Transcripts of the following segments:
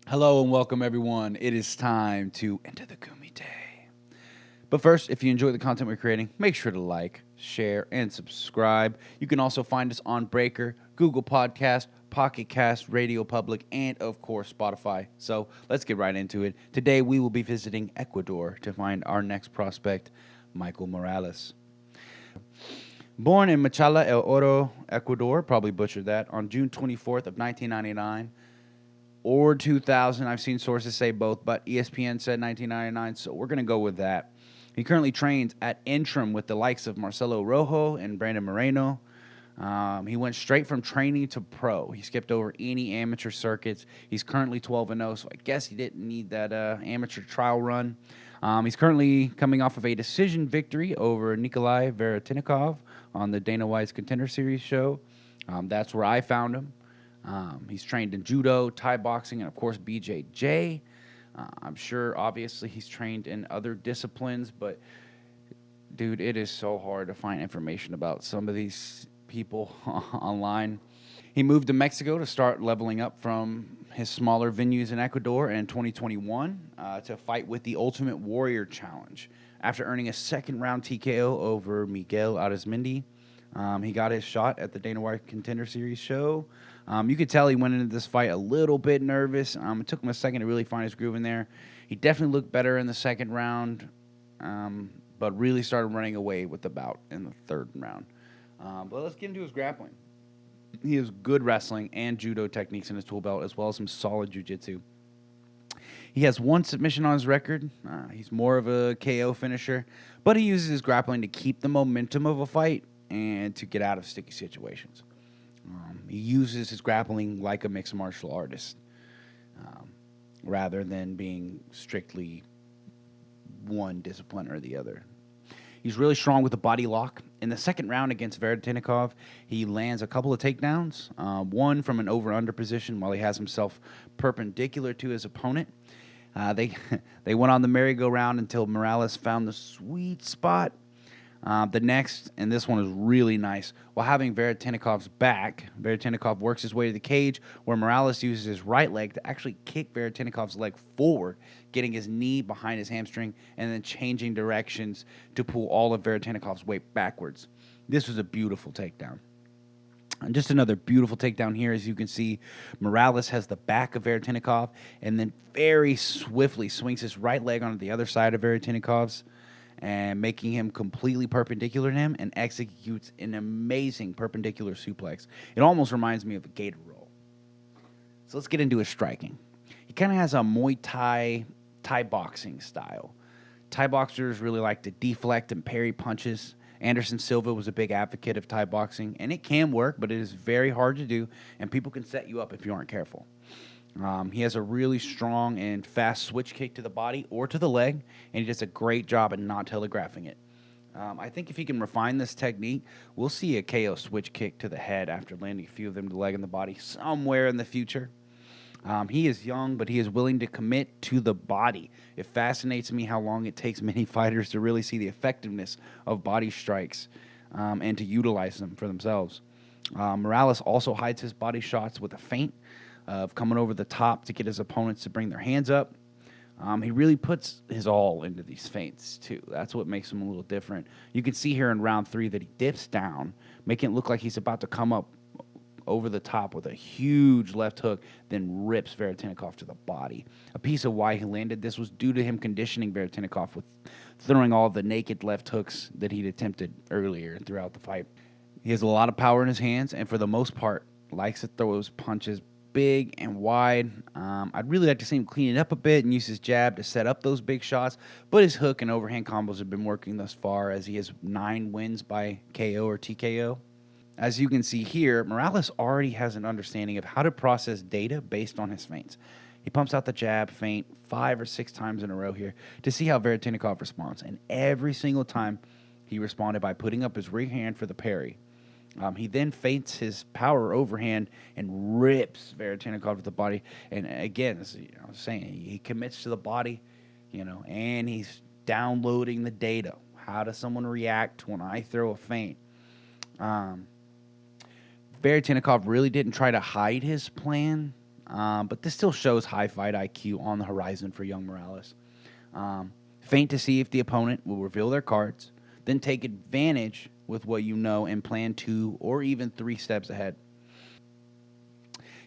Hello and welcome, everyone. It is time to enter the Kumite. But first, if you enjoy the content we're creating, make sure to like, share, and subscribe. You can also find us on Breaker, Google Podcast, Pocket Cast, Radio Public, and of course, Spotify. So let's get right into it. Today, we will be visiting Ecuador to find our next prospect, Michael Morales. Born in Machala El Oro, Ecuador, probably butchered that, on June 24th of 1999, or 2000. I've seen sources say both, but ESPN said 1999, so we're going to go with that. He currently trains at Interim with the likes of Marcelo Rojo and Brandon Moreno. He went straight from training to pro. He skipped over any amateur circuits. He's currently 12-0, so I guess he didn't need that amateur trial run. He's currently coming off of a decision victory over Nikolai Veretinikov on the Dana White Contender Series show. That's where I found him. He's trained in judo, Thai boxing, and of course BJJ. I'm sure, obviously, he's trained in other disciplines, but dude, it is so hard to find information about some of these people online. He moved to Mexico to start leveling up from his smaller venues in Ecuador in 2021 to fight with the Ultimate Warrior Challenge. After earning a second-round TKO over Miguel Arizmendi, he got his shot at the Dana White Contender Series show. You could tell he went into this fight a little bit nervous. It took him a second to really find his groove in there. He definitely looked better in the second round, but really started running away with the bout in the third round. But let's get into his grappling. He has good wrestling and judo techniques in his tool belt, as well as some solid jiu-jitsu. He has one submission on his record. He's more of a KO finisher, but he uses his grappling to keep the momentum of a fight and to get out of sticky situations. He uses his grappling like a mixed martial artist, rather than being strictly one discipline or the other. He's really strong with the body lock. In the second round against Veretinikov, he lands a couple of takedowns, one from an over-under position while he has himself perpendicular to his opponent. They they went on the merry-go-round until Morales found the sweet spot. The next, and this one is really nice, while having Veretinikov's back, Veretinikovs works his way to the cage, where Morales uses his right leg to actually kick Veretinikov's leg forward, getting his knee behind his hamstring, and then changing directions to pull all of Veretinikov's weight backwards. This was a beautiful takedown. And just another beautiful takedown here. As you can see, Morales has the back of Veretinikov and then very swiftly swings his right leg onto the other side of Veretinikov's, and making him completely perpendicular to him, and executes an amazing perpendicular suplex. It almost reminds me of a gator roll. So let's get into his striking. He kind of has a Muay Thai boxing style. Thai boxers really like to deflect and parry punches. Anderson Silva was a big advocate of Thai boxing, and it can work, but it is very hard to do, and people can set you up if you aren't careful. He has a really strong and fast switch kick to the body or to the leg, and he does a great job at not telegraphing it. I think if he can refine this technique, we'll see a KO switch kick to the head after landing a few of them to the leg and the body somewhere in the future. He is young, but he is willing to commit to the body. It fascinates me how long it takes many fighters to really see the effectiveness of body strikes and to utilize them for themselves. Morales also hides his body shots with a feint of coming over the top to get his opponents to bring their hands up. He really puts his all into these feints, too. That's what makes him a little different. You can see here in round 3 that he dips down, making it look like he's about to come up over the top with a huge left hook, then rips Veretinikov to the body. A piece of why he landed this was due to him conditioning Veretinikov with throwing all the naked left hooks that he'd attempted earlier throughout the fight. He has a lot of power in his hands, and for the most part, likes to throw his punches big and wide. I'd really like to see him clean it up a bit and use his jab to set up those big shots, but his hook and overhand combos have been working thus far, as he has 9 wins by KO or TKO. As you can see here, Morales already has an understanding of how to process data based on his feints. He pumps out the jab feint 5 or 6 times in a row here to see how Veretinikov responds, and every single time he responded by putting up his rear hand for the parry. He then feints his power overhand and rips Veretinikov to the body. And again, as I was saying, he commits to the body, and he's downloading the data. How does someone react when I throw a feint? Veretinikov really didn't try to hide his plan. but this still shows high fight IQ on the horizon for young Morales. Feint to see if the opponent will reveal their cards, then take advantage with what you know and plan 2 or even 3 steps ahead.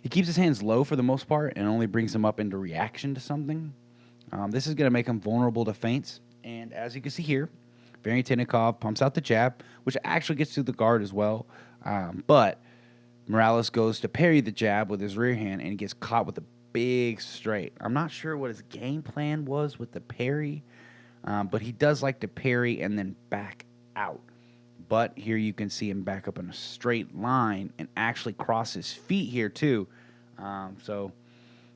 He keeps his hands low for the most part and only brings them up into reaction to something. This is going to make him vulnerable to feints. And as you can see here, Varyatinnikov pumps out the jab, which actually gets to the guard as well. But Morales goes to parry the jab with his rear hand, and he gets caught with a big straight. I'm not sure what his game plan was with the parry, but he does like to parry and then back out. But here you can see him back up in a straight line and actually cross his feet here too. So,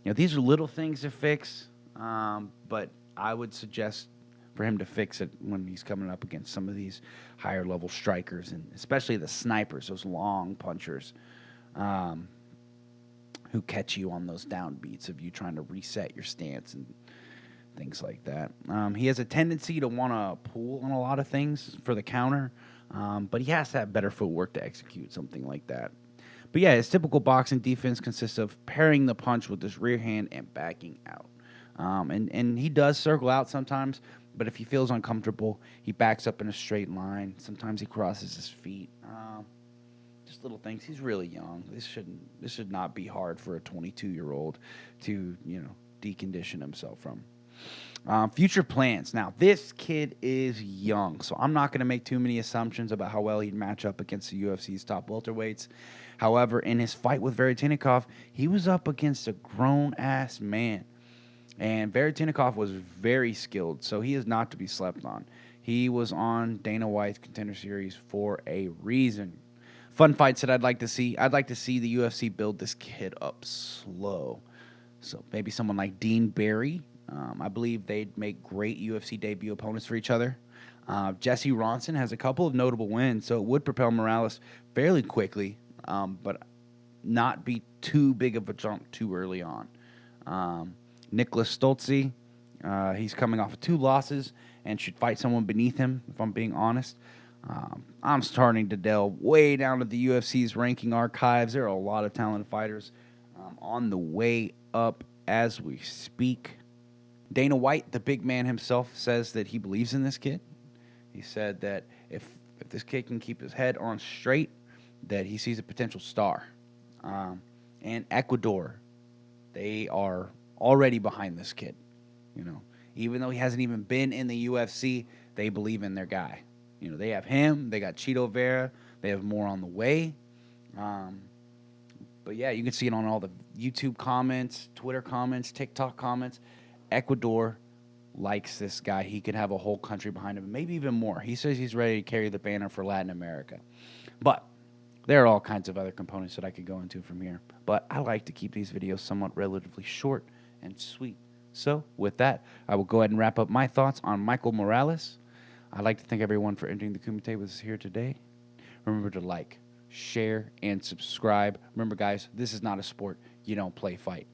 these are little things to fix, but I would suggest for him to fix it when he's coming up against some of these higher level strikers, and especially the snipers, those long punchers, who catch you on those downbeats of you trying to reset your stance and things like that. He has a tendency to want to pull on a lot of things for the counter, but he has to have better footwork to execute something like that. But yeah, his typical boxing defense consists of parrying the punch with his rear hand and backing out. And he does circle out sometimes, but if he feels uncomfortable, he backs up in a straight line. Sometimes he crosses his feet. Just little things. He's really young. This should not be hard for a 22-year-old to, decondition himself from. Future plans. Now, this kid is young, so I'm not going to make too many assumptions about how well he'd match up against the UFC's top welterweights. However, in his fight with Varyatinnikov, he was up against a grown-ass man. And Varyatinnikov was very skilled, so he is not to be slept on. He was on Dana White's Contender Series for a reason. Fun fights that I'd like to see. I'd like to see the UFC build this kid up slow. So maybe someone like Dean Barry. I believe they'd make great UFC debut opponents for each other. Jesse Ronson has a couple of notable wins, so it would propel Morales fairly quickly, but not be too big of a jump too early on. Nicholas Stolze, he's coming off of 2 losses and should fight someone beneath him, if I'm being honest. I'm starting to delve way down to the UFC's ranking archives. There are a lot of talented fighters on the way up as we speak. Dana White, the big man himself, says that he believes in this kid. He said that if this kid can keep his head on straight, that he sees a potential star. And Ecuador, they are already behind this kid. Even though he hasn't even been in the UFC, they believe in their guy. They have him. They got Chito Vera. They have more on the way. But yeah, you can see it on all the YouTube comments, Twitter comments, TikTok comments. Ecuador likes this guy. He could have a whole country behind him, maybe even more. He says he's ready to carry the banner for Latin America. But there are all kinds of other components that I could go into from here. But I like to keep these videos somewhat relatively short and sweet. So with that, I will go ahead and wrap up my thoughts on Michael Morales. I'd like to thank everyone for entering the Kumite with us here today. Remember to like, share, and subscribe. Remember, guys, this is not a sport. You don't play fight.